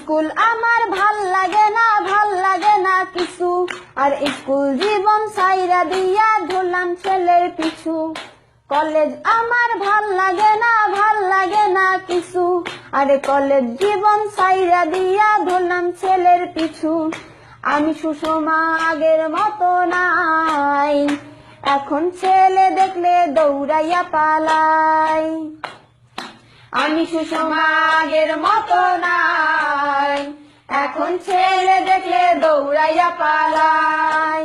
School আমার ভাল লাগে না কিছু, আর স্কুল জীবন সাইরা দিয়া ধরলাম ছেলের পিছু। কলেজ আমার ভাল লাগে না কিছু, আর কলেজ জীবন সাইরা দিয়া ধরলাম ছেলের পিছু। আমি সুষমা আগের মতো নাই, এখন ছেলে দেখলে দৌড়াইয়া পালাই। আমি সুষমা আগের মতো নাই, এখন ছেলে দেখলে দৌড়াইয়া পালাই।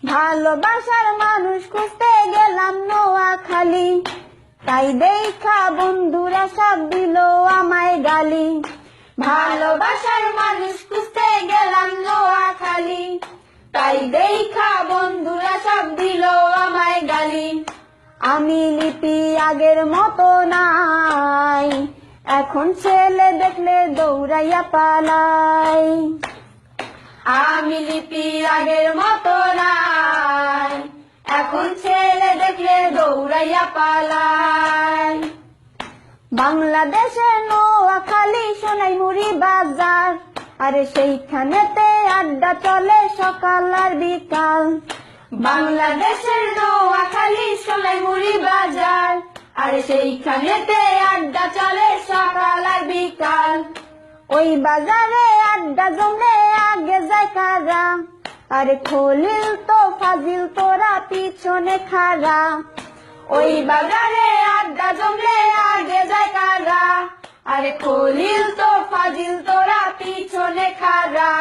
ভালোবাসার মানুষ খুঁজতে গেলাম নোয়াখালী, তাই দেখা বন্ধুরা সব দিল আমায় গালি। ভালোবাসার মানুষ খুঁজতে গেলাম নোয়াখালী, তাই দেখা বন্ধুরা সব দিল আমায় গালি। আমি লিপি আগের মতো নাই, এখন ছেলে দেখলে দৌড়াইয়া পালাই। আমি লিপি আগের মতো নাই, এখন ছেলে দেখলে দৌড়াইয়া পালাই। বাংলাদেশের নোয়াখালী সোনাইমুড়ি বাজার, আরে সেইখানেতে আড্ডা চলে সকাল আর বিকাল। বাংলাদেশের নোয়াখালী সোনাইমুড়ি বাজার, আরে সেইখানেতে আড্ডা চলে সকাল আর বিকাল। ওই বাজারে আড্ডা জমলে আগে যায় কারা, আরে খলিল তো ফাজিল তোরা পিছনে খাড়া। ওই বাজারে আড্ডা জমলে আগে যায় কারা, আরে খলিল তো ফাজিল তোরা পিছনে খাড়া।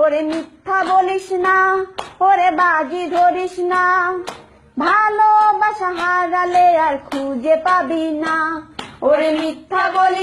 ওরে মিথ্যা বলিস না, ওরে বাজি ধরিস না, ভালোবাসা হারালে আর খুঁজে পাবি না। ওরে মিথ্যা বলিস